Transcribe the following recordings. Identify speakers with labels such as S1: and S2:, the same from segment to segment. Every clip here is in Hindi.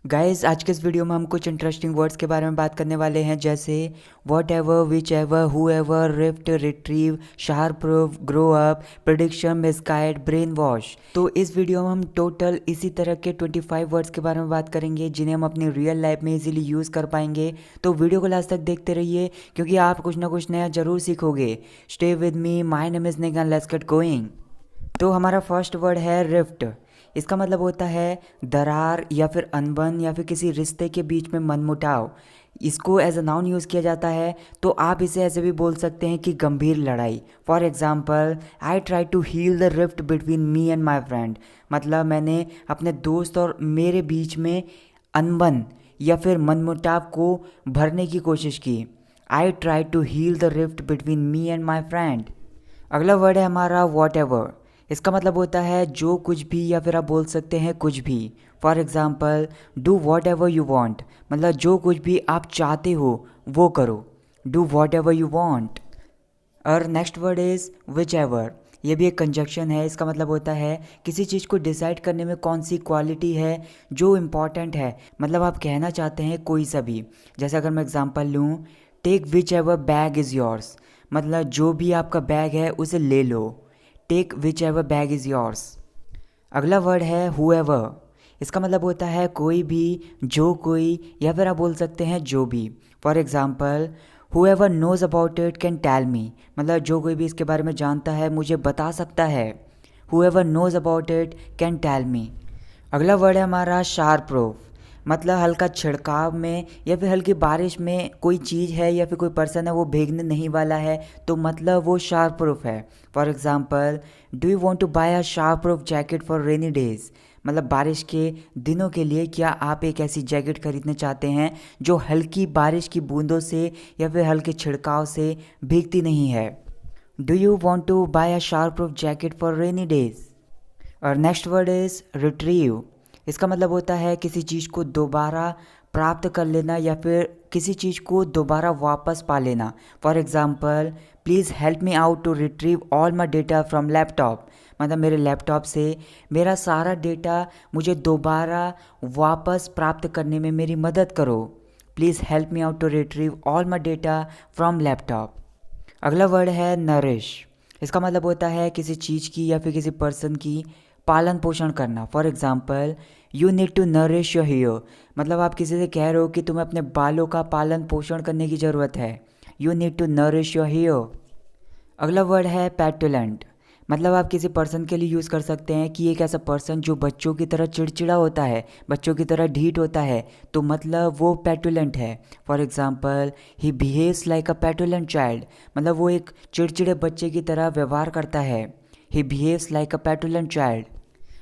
S1: गाइस आज के इस वीडियो में हम कुछ इंटरेस्टिंग वर्ड्स के बारे में बात करने वाले हैं, जैसे what ever, which ever, who ever, rift, retrieve, sharp proof, grow up, prediction, misguide, brain wash. तो इस वीडियो में हम टोटल इसी तरह के 25 वर्ड्स के बारे में बात करेंगे जिन्हें हम अपनी रियल लाइफ में इजीली यूज़ कर पाएंगे। तो वीडियो को लास्ट तक देखते रहिए क्योंकि आप कुछ ना कुछ नया जरूर सीखोगे। Stay with me, my name is निगन, लेट्स गेट गोइंग। तो हमारा फर्स्ट वर्ड है रिफ्ट। इसका मतलब होता है दरार या फिर अनबन या फिर किसी रिश्ते के बीच में मनमुटाव। इसको एज अ नाउन यूज़ किया जाता है, तो आप इसे ऐसे भी बोल सकते हैं कि गंभीर लड़ाई। For example, I try to heal the rift between me and my friend. मतलब मैंने अपने दोस्त और मेरे बीच में अनबन या फिर मनमुटाव को भरने की कोशिश की। I try to heal the rift between me and my friend. अगला वर्ड है हमारा वॉट एवर। इसका मतलब होता है जो कुछ भी या फिर आप बोल सकते हैं कुछ भी। For example, do whatever you want. मतलब जो कुछ भी आप चाहते हो वो करो। Do whatever you want. और next word is whichever. ये भी एक कंजक्शन है। इसका मतलब होता है किसी चीज़ को डिसाइड करने में कौन सी क्वालिटी है जो इम्पॉर्टेंट है। मतलब आप कहना चाहते हैं कोई सा भी। जैसे अगर मैं एग्जांपल लूँ, take whichever bag is yours. मतलब जो भी आपका बैग है उसे ले लो। Take whichever bag is yours. अगला वर्ड है हुएवर। इसका मतलब होता है कोई भी, जो कोई, या फिर आप बोल सकते हैं जो भी। For example, whoever knows about it can tell me. मतलब जो कोई भी इसके बारे में जानता है मुझे बता सकता है। Whoever knows about it can tell me. अगला वर्ड है हमारा शार्प प्रूफ। मतलब हल्का छिड़काव में या फिर हल्की बारिश में कोई चीज़ है या फिर कोई पर्सन है वो भीगने नहीं वाला है, तो मतलब वो शार्प प्रूफ है। For example, do you want to buy a sharp proof jacket for rainy days. मतलब बारिश के दिनों के लिए क्या आप एक ऐसी जैकेट खरीदना चाहते हैं जो हल्की बारिश की बूंदों से या फिर हल्के छिड़काव से भीगती नहीं है। Do you want to buy a sharp proof jacket for rainy days. और नेक्स्ट वर्ड इज़ रिट्रीव। इसका मतलब होता है किसी चीज़ को दोबारा प्राप्त कर लेना या फिर किसी चीज़ को दोबारा वापस पा लेना। For example, please help me out to retrieve all my data from laptop. मतलब मेरे लैपटॉप से मेरा सारा डेटा मुझे दोबारा वापस प्राप्त करने में मेरी मदद करो। Please help me out to retrieve all my data from laptop. अगला वर्ड है नरिश। इसका मतलब होता है किसी चीज़ की या फिर किसी पर्सन की पालन पोषण करना। For example, you need to nourish your hair. मतलब आप किसी से कह रहे हो कि तुम्हें अपने बालों का पालन पोषण करने की ज़रूरत है। You need to nourish your hair. अगला वर्ड है पेटुलेंट। मतलब आप किसी पर्सन के लिए यूज़ कर सकते हैं कि एक ऐसा पर्सन जो बच्चों की तरह चिड़चिड़ा होता है, बच्चों की तरह ढीठ होता है, तो मतलब वो पेटुलेंट है। For example, he behaves like a petulant child. मतलब वो एक चिड़चिड़े बच्चे की तरह व्यवहार करता है। He behaves like a petulant child.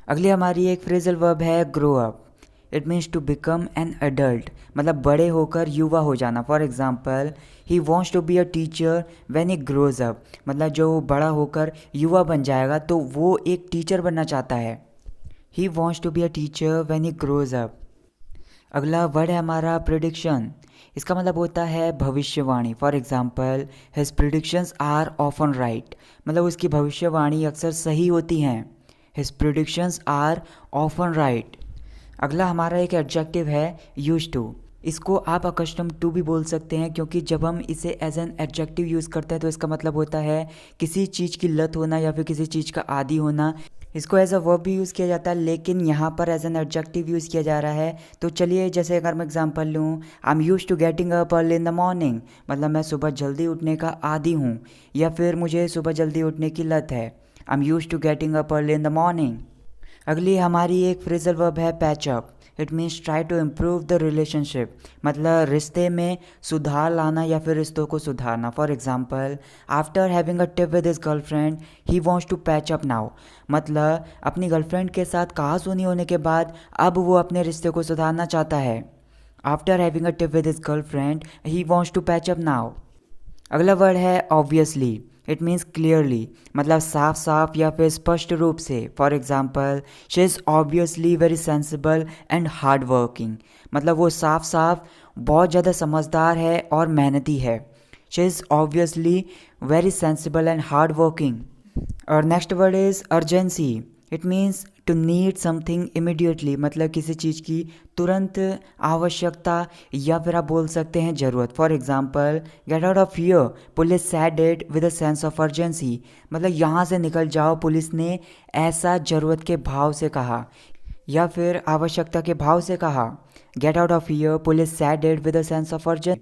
S1: अगली हमारी एक फ्रेजल वर्ब है grow up. It means to become an adult. मतलब बड़े होकर युवा हो जाना। For example, he wants to be a teacher when he grows up. मतलब जो बड़ा होकर युवा बन जाएगा तो वो एक टीचर बनना चाहता है। He wants to be a teacher when he grows up. अगला वर्ड है हमारा प्रिडिक्शन। इसका मतलब होता है भविष्यवाणी। For example, his predictions are often right. मतलब उसकी भविष्यवाणी अक्सर सही होती हैं। His predictions are often right. अगला हमारा एक एडजेक्टिव है यूज टू। इसको आप अकस्टम टू भी बोल सकते हैं क्योंकि जब हम इसे एज एन एडजेक्टिव यूज़ करते हैं तो इसका मतलब होता है किसी चीज़ की लत होना या फिर किसी चीज़ का आदी होना। इसको एज अ वर्ब भी यूज़ किया जाता है, लेकिन यहाँ पर एज एन एडजेक्टिव यूज़ किया जा रहा है। तो चलिए, जैसे अगर मैं एग्जांपल लूँ, I am use to getting up early in the morning. मतलब मैं सुबह जल्दी उठने का आदी हूँ या फिर मुझे सुबह जल्दी उठने की लत है। I am use to getting up early in the morning. अगली हमारी एक फ्रेजल वर्ब है patch up. It means try to improve the relationship. मतलब रिश्ते में सुधार लाना या फिर रिश्तों को सुधारना। For example, after having a tiff with his girlfriend he wants to patch up now. मतलब अपनी गर्लफ्रेंड के साथ कहासुनी होने के बाद अब वो अपने रिश्ते को सुधारना चाहता है। After having a tiff with his girlfriend he wants to patch up now. अगला वर्ड है ऑब्वियसली। It means clearly. मतलब साफ साफ या फिर स्पष्ट रूप से। For example, she is obviously very sensible and hard working. मतलब वो साफ साफ बहुत ज़्यादा समझदार है और मेहनती है। She is obviously very sensible and hard working. और next word is urgency. It means to need something immediately, मतलब किसी चीज़ की तुरंत आवश्यकता या फिर आप बोल सकते हैं ज़रूरत। For example, get out of here, police sad it with a sense of urgency, मतलब यहाँ से निकल जाओ, पुलिस ने ऐसा ज़रूरत के भाव से कहा या फिर आवश्यकता के भाव से कहा। Get out of here, police sad it with a sense of urgency.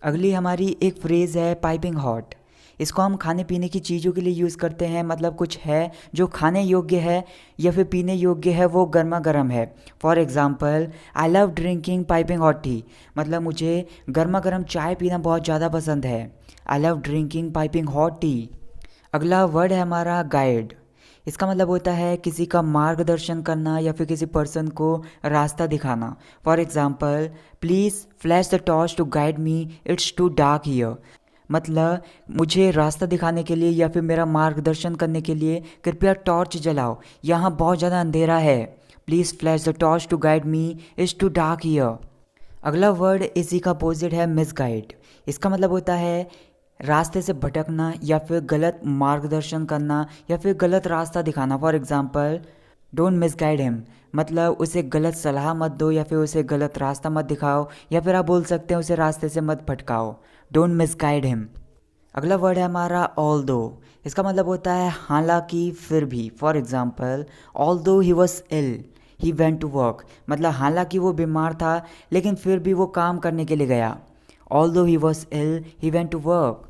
S1: अगली हमारी एक फ्रेज़ है पाइपिंग हॉट। इसको हम खाने पीने की चीज़ों के लिए यूज़ करते हैं, मतलब कुछ है जो खाने योग्य है या फिर पीने योग्य है, वो गर्मा गर्म है। For example, I love drinking piping hot T, मतलब मुझे गर्मा गर्म चाय पीना बहुत ज़्यादा पसंद है। I love drinking piping hot T. अगला वर्ड है हमारा गाइड। इसका मतलब होता है किसी का मार्गदर्शन करना या फिर किसी पर्सन को रास्ता दिखाना। For example, please flash the torch to guide me, it's too dark here, मतलब मुझे रास्ता दिखाने के लिए या फिर मेरा मार्गदर्शन करने के लिए कृपया टॉर्च जलाओ, यहाँ बहुत ज़्यादा अंधेरा है। Please flash the torch to guide me, it's too dark here. अगला वर्ड इसी का अपोजिट है मिसगाइड। इसका मतलब होता है रास्ते से भटकना या फिर गलत मार्गदर्शन करना या फिर गलत रास्ता दिखाना। For example, don't misguide him, मतलब उसे गलत सलाह मत दो या फिर उसे गलत रास्ता मत दिखाओ, या फिर आप बोल सकते हैं उसे रास्ते से मत भटकाओ। Don't misguide him. अगला वर्ड है हमारा ऑल्दो। इसका मतलब होता है हालांकि, फिर भी। For example, although he was ill he went to work, मतलब हालांकि वो बीमार था लेकिन फिर भी वो काम करने के लिए गया। Although he was ill he went to work.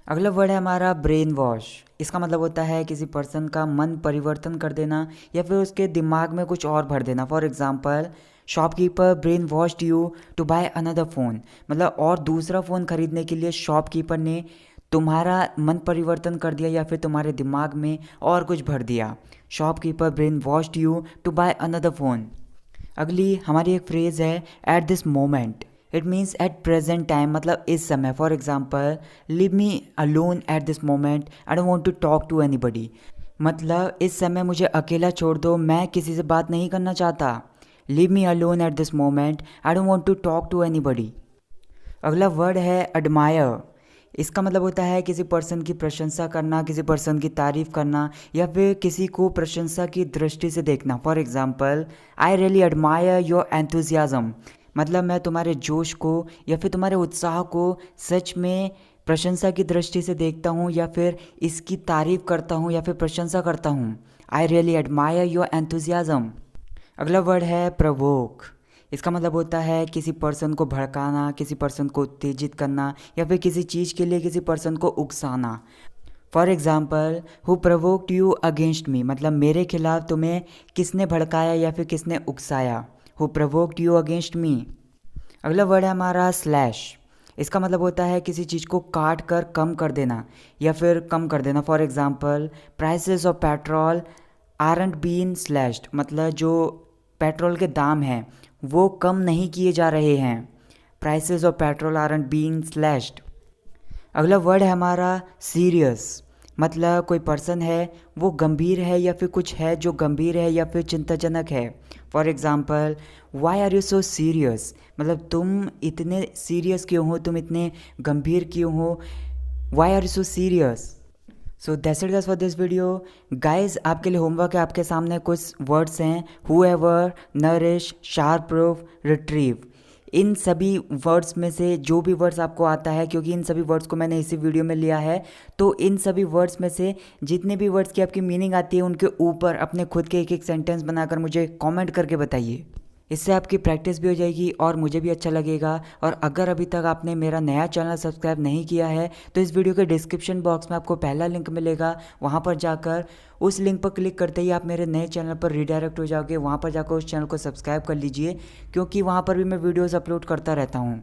S1: अगला वर्ड है हमारा ब्रेन वॉश। इसका मतलब होता है किसी पर्सन का मन परिवर्तन कर देना या फिर उसके दिमाग में कुछ और भर देना। For example, shopkeeper brainwashed you to buy another phone, मतलब और दूसरा फ़ोन खरीदने के लिए शॉपकीपर ने तुम्हारा मन परिवर्तन कर दिया या फिर तुम्हारे दिमाग में और कुछ भर दिया। Shopkeeper brainwashed you to buy another phone. अगली हमारी एक फ्रेज़ है at this moment. It means at present time, मतलब इस समय। For example, leave me alone at this moment, I don't want to talk to anybody, मतलब इस समय मुझे अकेला छोड़ दो, मैं किसी से बात नहीं करना चाहता। Leave me alone at this moment, I don't want to talk to anybody. अगला वर्ड है एडमायर। इसका मतलब होता है किसी पर्सन की प्रशंसा करना, किसी पर्सन की तारीफ़ करना या फिर किसी को प्रशंसा की दृष्टि से देखना। For example, I really admire your enthusiasm, मतलब मैं तुम्हारे जोश को या फिर तुम्हारे उत्साह को सच में प्रशंसा की दृष्टि से देखता हूँ या फिर इसकी तारीफ़ करता हूँ या फिर प्रशंसा करता हूँ। I really admire your enthusiasm. अगला वर्ड है प्रवोक। इसका मतलब होता है किसी पर्सन को भड़काना, किसी पर्सन को उत्तेजित करना या फिर किसी चीज़ के लिए किसी पर्सन को उकसाना। For example, who provoked you against me, मतलब मेरे खिलाफ तुम्हें किसने भड़काया या फिर किसने उकसाया। Who provoked you against me. अगला वर्ड है हमारा स्लैश। इसका मतलब होता है किसी चीज़ को काट कर कम कर देना या फिर कम कर देना। For example, prices of petrol aren't been slashed, मतलब जो पेट्रोल के दाम हैं वो कम नहीं किए जा रहे हैं। Prices of petrol aren't been slashed. अगला वर्ड है हमारा सीरियस, मतलब कोई पर्सन है वो गंभीर है या फिर कुछ है जो गंभीर है या फिर चिंताजनक है। For example, why are you so serious, मतलब तुम इतने सीरियस क्यों हो, तुम इतने गंभीर क्यों हो। Why are you so serious. So that's it guys for this video. Guys, आपके लिए होमवर्क है, आपके सामने कुछ वर्ड्स हैं, however, nourish, sharp proof, retrieve. इन सभी वर्ड्स में से जो भी वर्ड्स आपको आता है, क्योंकि इन सभी वर्ड्स को मैंने इसी वीडियो में लिया है, तो इन सभी वर्ड्स में से जितने भी वर्ड्स की आपकी मीनिंग आती है उनके ऊपर अपने खुद के एक एक सेंटेंस बनाकर मुझे कमेंट करके बताइए। इससे आपकी प्रैक्टिस भी हो जाएगी और मुझे भी अच्छा लगेगा। और अगर अभी तक आपने मेरा नया चैनल सब्सक्राइब नहीं किया है तो इस वीडियो के डिस्क्रिप्शन बॉक्स में आपको पहला लिंक मिलेगा, वहाँ पर जाकर उस लिंक पर क्लिक करते ही आप मेरे नए चैनल पर रिडायरेक्ट हो जाओगे। वहाँ पर जाकर उस चैनल को सब्सक्राइब कर लीजिए, क्योंकि वहाँ पर भी मैं वीडियोज़ अपलोड करता रहता हूँ।